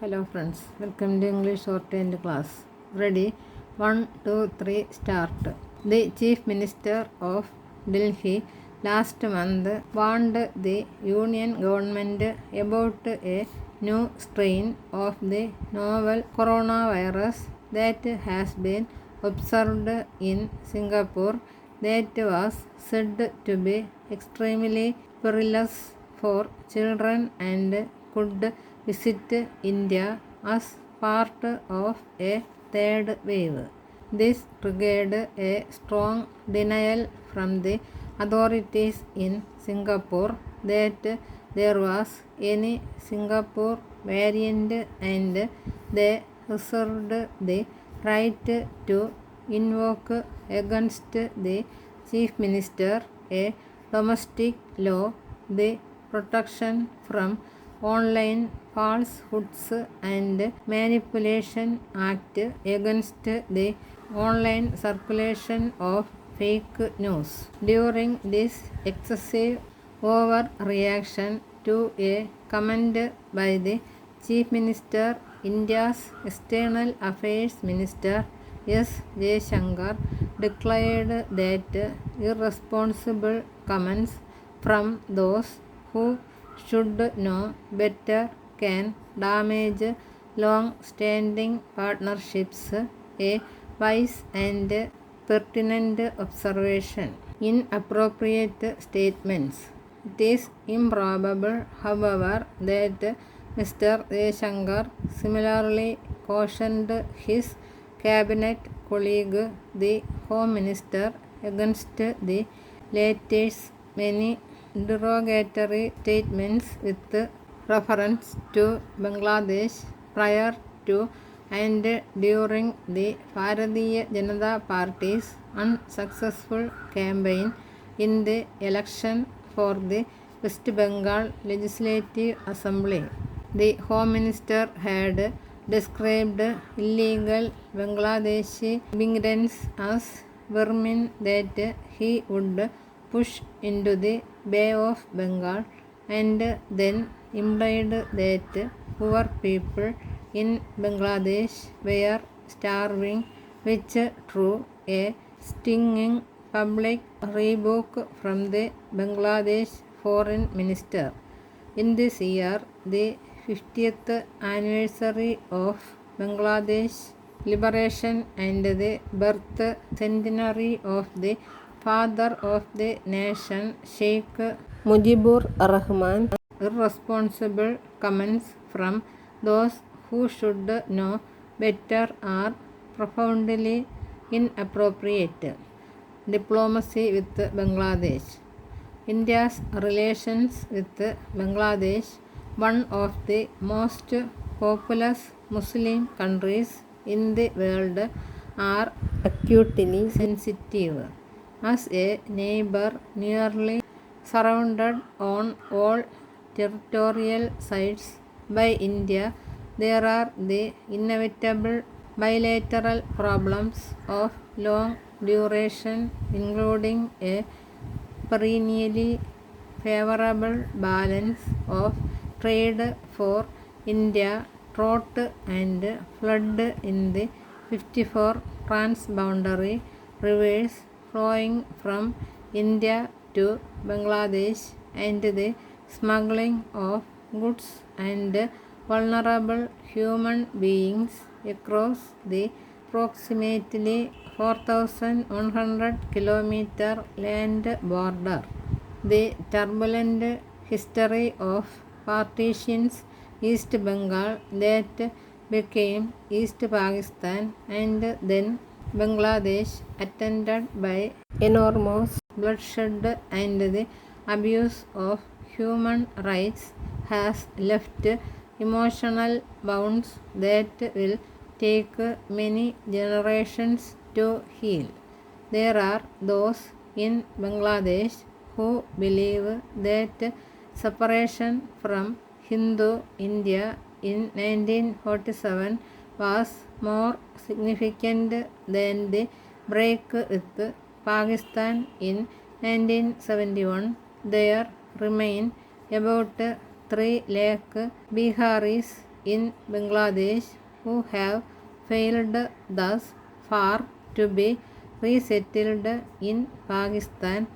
Hello friends, welcome to English Shorthand class. Ready? 1, 2, 3, start. The Chief Minister of Delhi last month warned the Union government about a new strain of the novel coronavirus that has been observed in Singapore that was said to be extremely perilous for children and could visit India as part of a third wave. This triggered a strong denial from the authorities in Singapore that there was any Singapore variant, and they reserved the right to invoke against the Chief Minister a domestic law, the Protection from Online Falsehoods and Manipulation Act against the online circulation of fake news. During this excessive overreaction to a comment by the Chief Minister, India's External Affairs Minister S. Jaishankar declared that irresponsible comments from those who should know better can damage long-standing partnerships, a wise and pertinent observation. Inappropriate statements. It is improbable, however, that Mr. Jaishankar similarly cautioned his cabinet colleague, the Home Minister, against the latter's many derogatory statements with reference to Bangladesh prior to and during the Bharatiya Janata Party's unsuccessful campaign in the election for the West Bengal Legislative Assembly. The Home Minister had described illegal Bangladeshi immigrants as vermin that he would push into the Bay of Bengal, and then implied that poor people in Bangladesh were starving, which drew a stinging public rebuke from the Bangladesh Foreign Minister. In this year, the 50th anniversary of Bangladesh liberation and the birth centenary of the father of the nation, Sheikh Mujibur Rahman, irresponsible comments from those who should know better are profoundly inappropriate. Diplomacy with Bangladesh. India's relations with Bangladesh, one of the most populous Muslim countries in the world, are acutely sensitive. As a neighbor nearly surrounded on all territorial sides by India, there are the inevitable bilateral problems of long duration, including a perennially favorable balance of trade for India, drought and flood in the 54 transboundary rivers flowing from India to Bangladesh, and the smuggling of goods and vulnerable human beings across the approximately 4,100 kilometer land border. The turbulent history of partitions East Bengal that became East Pakistan and then Bangladesh, attended by enormous bloodshed and the abuse of human rights, has left emotional wounds that will take many generations to heal. There are those in Bangladesh who believe that separation from Hindu India in 1947 was more significant than the break with Pakistan in 1971. There remain about 3 lakh Biharis in Bangladesh who have failed thus far to be resettled in Pakistan,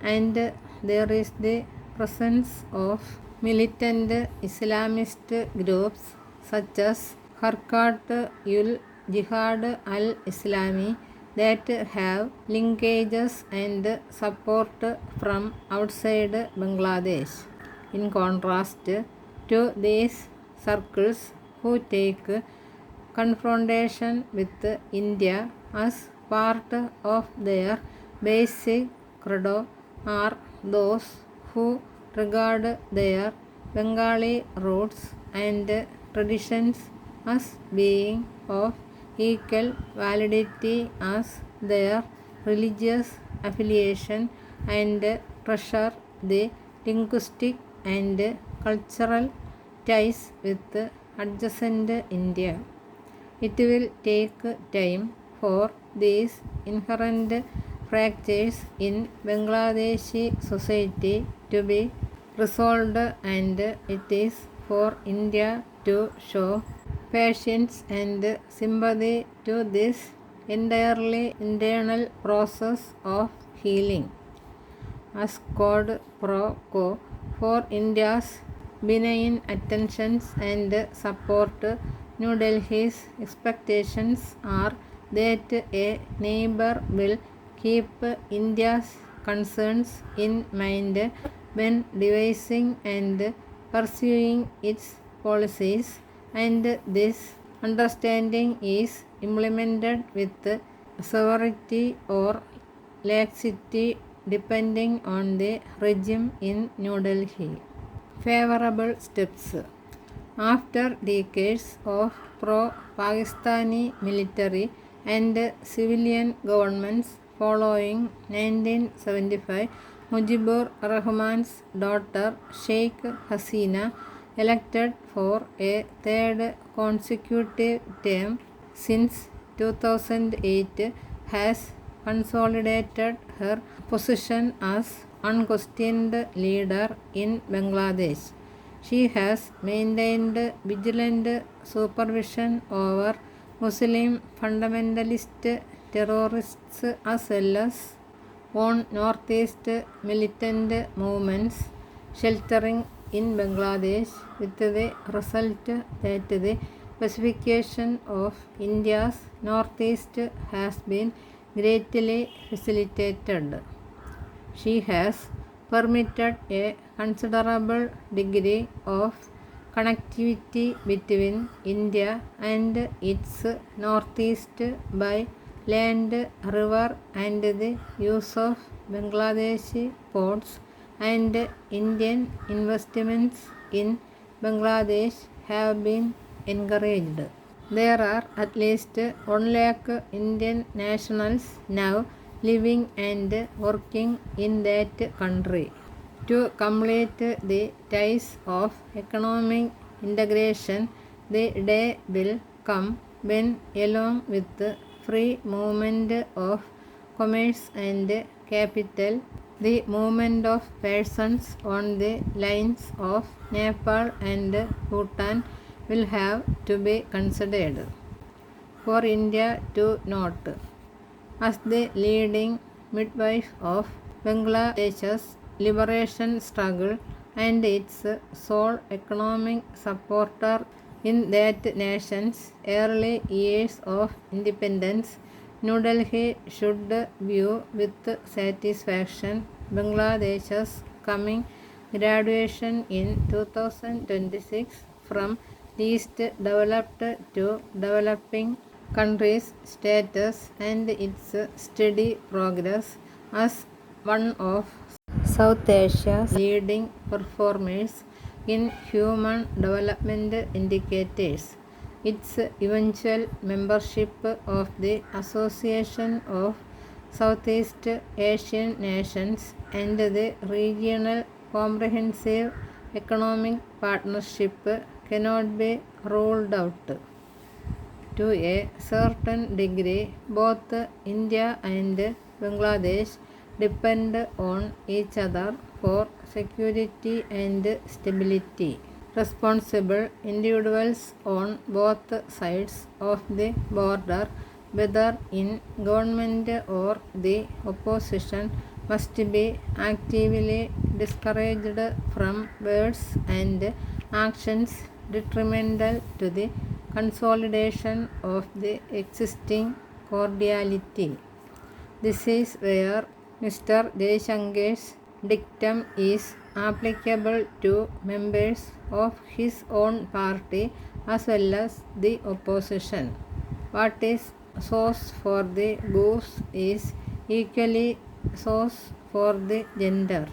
and there is the presence of militant Islamist groups such as Harkat-ul-Jihad al-Islami that have linkages and support from outside Bangladesh. In contrast to these circles who take confrontation with India as part of their basic credo are those who regard their Bengali roots and traditions as being of equal validity as their religious affiliation and treasure the linguistic and cultural ties with adjacent India. It will take time for these inherent fractures in Bangladeshi society to be resolved, and it is for India to show patience and sympathy to this entirely internal process of healing. As quid pro quo for India's benign attentions and support, New Delhi's expectations are that a neighbor will keep India's concerns in mind when devising and pursuing its policies, and this understanding is implemented with severity or laxity depending on the regime in New Delhi. Favorable steps. After decades of pro-Pakistani military and civilian governments following 1975, Mujibur Rahman's daughter Sheikh Hasina, elected for a third consecutive term since 2008, has consolidated her position as unquestioned leader in Bangladesh. She has maintained vigilant supervision over Muslim fundamentalist terrorists as well as on northeast militant movements sheltering in Bangladesh, with the result that the pacification of India's northeast has been greatly facilitated. She has permitted a considerable degree of connectivity between India and its northeast by land, river, and the use of Bangladeshi ports, and Indian investments in Bangladesh have been encouraged. There are at least 1 lakh Indian nationals now living and working in that country. To complete the ties of economic integration, the day will come when, along with the free movement of commerce and capital, the movement of persons on the lines of Nepal and Bhutan will have to be considered. For India to note, as the leading midwife of Bangladesh's liberation struggle and its sole economic supporter in that nation's early years of independence, New Delhi should view with satisfaction Bangladesh's coming graduation in 2026 from least developed to developing country's status and its steady progress as one of South Asia's leading performers in human development indicators. Its eventual membership of the Association of Southeast Asian Nations and the Regional Comprehensive Economic Partnership cannot be ruled out. To a certain degree, both India and Bangladesh depend on each other for security and stability. responsible individuals on both sides of the border, whether in government or the opposition, must be actively discouraged from words and actions detrimental to the consolidation of the existing cordiality. This is where Mr. Jaishankar's dictum is applicable to members of his own party as well as the opposition. What is sauce for the goose is equally sauce for the gender.